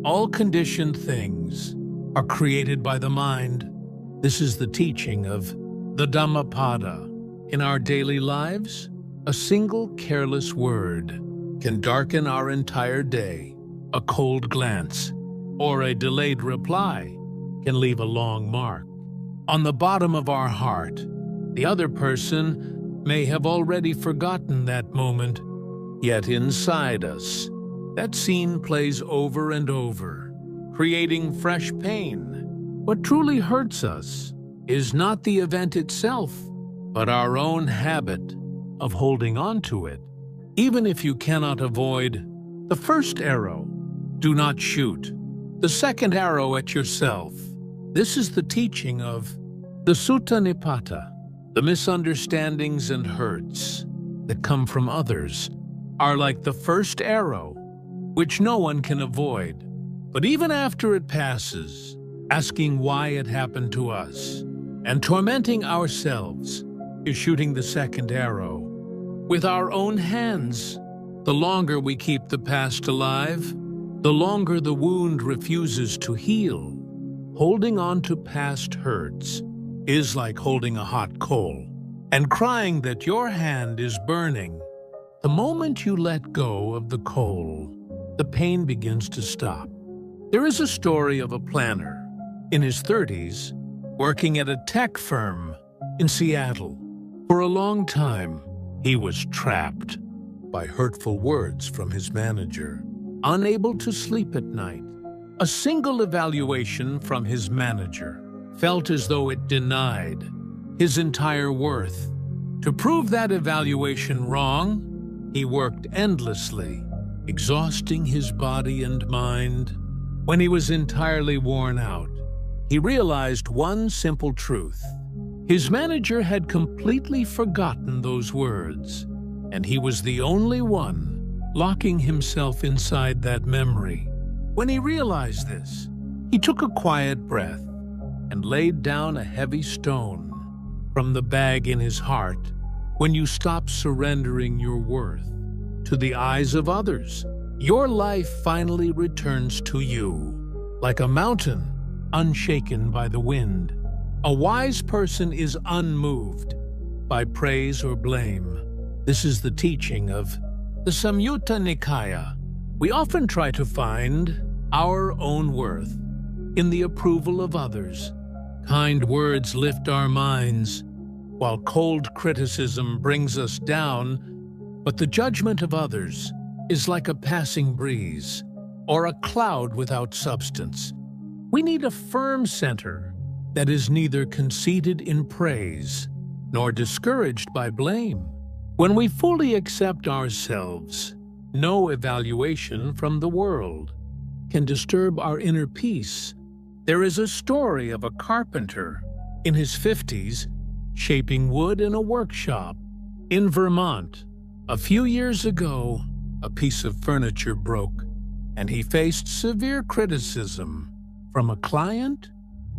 All conditioned things are created by the mind. This is the teaching of the Dhammapada. In our daily lives, a single careless word can darken our entire day. A cold glance or a delayed reply can leave a long mark. On the bottom of our heart, the other person may have already forgotten that moment, yet inside us, that scene plays over and over, creating fresh pain. What truly hurts us is not the event itself, but our own habit of holding on to it. Even if you cannot avoid the first arrow, do not shoot the second arrow at yourself. This is the teaching of the Sutta Nipata. The misunderstandings and hurts that come from others are like the first arrow, which no one can avoid. But even after it passes, asking why it happened to us and tormenting ourselves is shooting the second arrow with our own hands. The longer we keep the past alive, the longer the wound refuses to heal. Holding on to past hurts is like holding a hot coal and crying that your hand is burning. The moment you let go of the coal, the pain begins to stop. There is a story of a planner in his 30s working at a tech firm in Seattle. For a long time, he was trapped by hurtful words from his manager, unable to sleep at night. A single evaluation from his manager felt as though it denied his entire worth. To prove that evaluation wrong, he worked endlessly, exhausting his body and mind. When he was entirely worn out, he realized one simple truth. His manager had completely forgotten those words, and he was the only one locking himself inside that memory. When he realized this, he took a quiet breath and laid down a heavy stone from the bag in his heart. When you stop surrendering your worth to the eyes of others, your life finally returns to you, like a mountain unshaken by the wind. A wise person is unmoved by praise or blame. This is the teaching of the Samyutta Nikaya. We often try to find our own worth in the approval of others. Kind words lift our minds, while cold criticism brings us down, but the judgment of others is like a passing breeze or a cloud without substance. We need a firm center that is neither conceited in praise nor discouraged by blame. When we fully accept ourselves, no evaluation from the world can disturb our inner peace. There is a story of a carpenter in his 50s shaping wood in a workshop in Vermont. A few years ago, a piece of furniture broke, and he faced severe criticism from a client.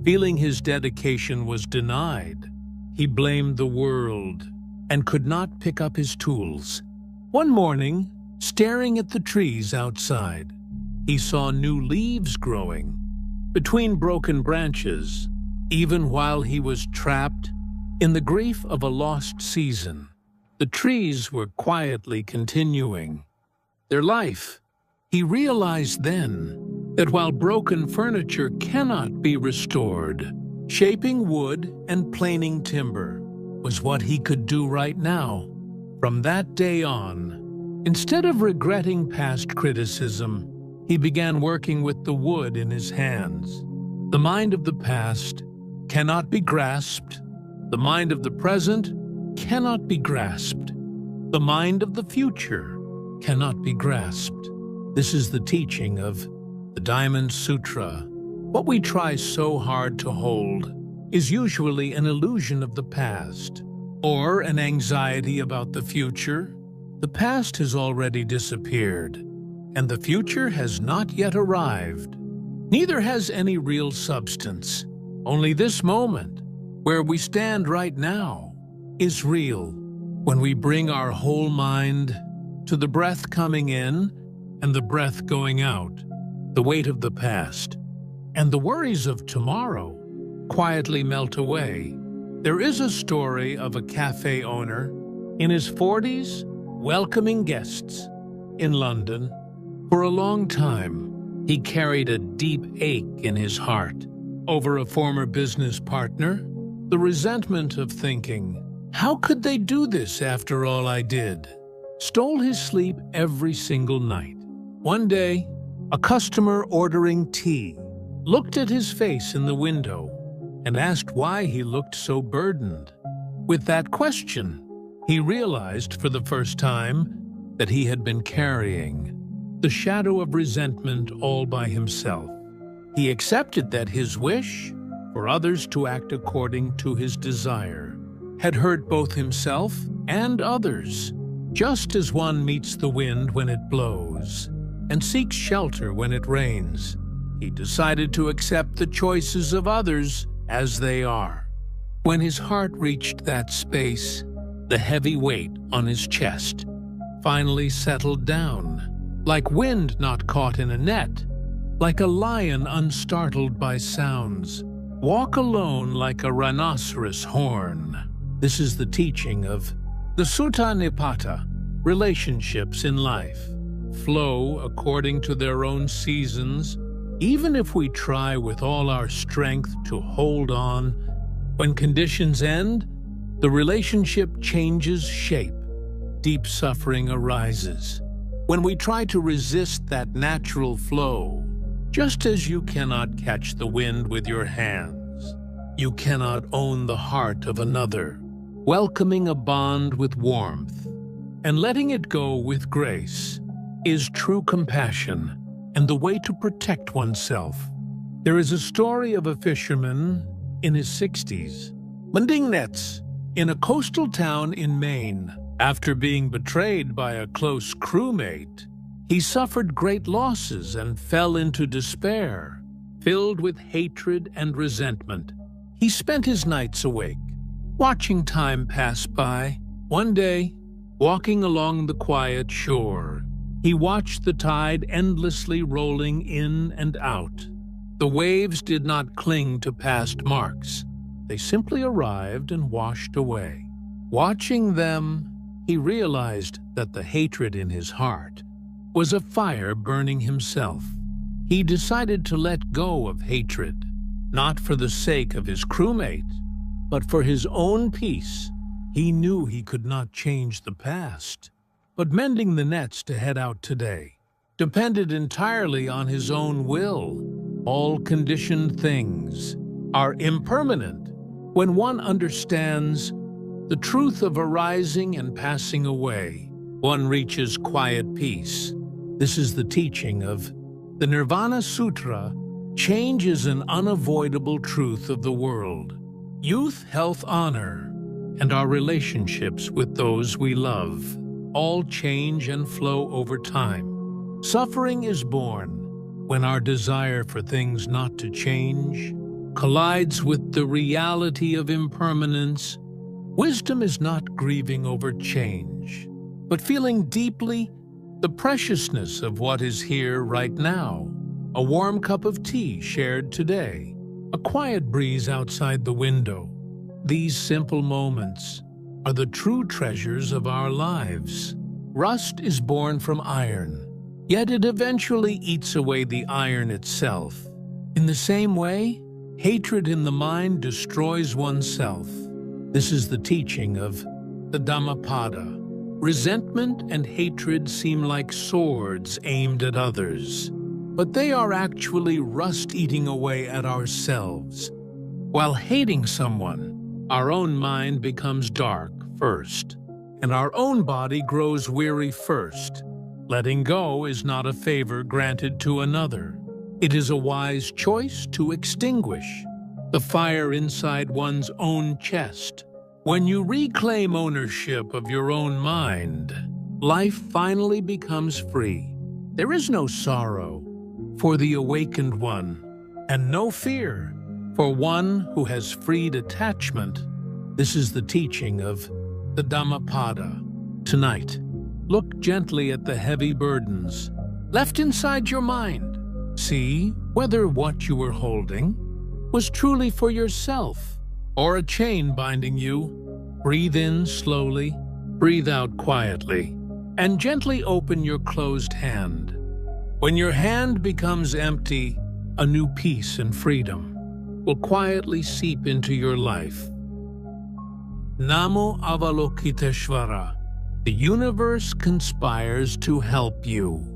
Feeling his dedication was denied, he blamed the world and could not pick up his tools. One morning, staring at the trees outside, he saw new leaves growing between broken branches. Even while he was trapped in the grief of a lost season, the trees were quietly continuing their life. He realized then that while broken furniture cannot be restored, shaping wood and planing timber was what he could do right now. From that day on, instead of regretting past criticism, he began working with the wood in his hands. The mind of the past cannot be grasped. The mind of the present cannot be grasped. The mind of the future cannot be grasped. This is the teaching of the Diamond Sutra. What we try so hard to hold is usually an illusion of the past or an anxiety about the future. The past has already disappeared, and the future has not yet arrived. Neither has any real substance. Only this moment, where we stand right now, is real. When we bring our whole mind to the breath coming in and the breath going out, the weight of the past, and the worries of tomorrow quietly melt away. There is a story of a cafe owner in his 40s welcoming guests in London. For a long time, he carried a deep ache in his heart over a former business partner, the resentment of thinking, "How could they do this after all I did?" stole his sleep every single night. One day, a customer ordering tea looked at his face in the window and asked why he looked so burdened. With that question, he realized for the first time that he had been carrying the shadow of resentment all by himself. He accepted that his wish for others to act according to his desire had hurt both himself and others. Just as one meets the wind when it blows and seeks shelter when it rains, he decided to accept the choices of others as they are. When his heart reached that space, the heavy weight on his chest finally settled down, like wind not caught in a net, like a lion unstartled by sounds, walk alone like a rhinoceros horn. This is the teaching of the Sutta Nipata. Relationships in life flow according to their own seasons. Even if we try with all our strength to hold on, when conditions end, the relationship changes shape. Deep suffering arises when we try to resist that natural flow. Just as you cannot catch the wind with your hands, you cannot own the heart of another. Welcoming a bond with warmth and letting it go with grace is true compassion and the way to protect oneself. There is a story of a fisherman in his 60s, mending nets in a coastal town in Maine. After being betrayed by a close crewmate, he suffered great losses and fell into despair. Filled with hatred and resentment, he spent his nights awake, watching time pass by. One day, walking along the quiet shore, he watched the tide endlessly rolling in and out. The waves did not cling to past marks. They simply arrived and washed away. Watching them, he realized that the hatred in his heart was a fire burning himself. He decided to let go of hatred, not for the sake of his crewmate, but for his own peace. He knew he could not change the past, but mending the nets to head out today depended entirely on his own will. All conditioned things are impermanent. When one understands the truth of arising and passing away, one reaches quiet peace. This is the teaching of the Nirvana Sutra. Change is an unavoidable truth of the world. Youth, health, honor, and our relationships with those we love all change and flow over time. Suffering is born when our desire for things not to change collides with the reality of impermanence. Wisdom is not grieving over change, but feeling deeply the preciousness of what is here right now. A warm cup of tea shared today, a quiet breeze outside the window. These simple moments are the true treasures of our lives. Rust is born from iron, yet it eventually eats away the iron itself. In the same way, hatred in the mind destroys oneself. This is the teaching of the Dhammapada. Resentment and hatred seem like swords aimed at others, but they are actually rust eating away at ourselves. While hating someone, our own mind becomes dark first, and our own body grows weary first. Letting go is not a favor granted to another. It is a wise choice to extinguish the fire inside one's own chest. When you reclaim ownership of your own mind, life finally becomes free. There is no sorrow for the awakened one, and no fear for one who has freed attachment. This is the teaching of the Dhammapada. Tonight, look gently at the heavy burdens left inside your mind. See whether what you were holding was truly for yourself or a chain binding you. Breathe in slowly, breathe out quietly, and gently open your closed hand. When your hand becomes empty, a new peace and freedom will quietly seep into your life. Namo Avalokiteshvara. The universe conspires to help you.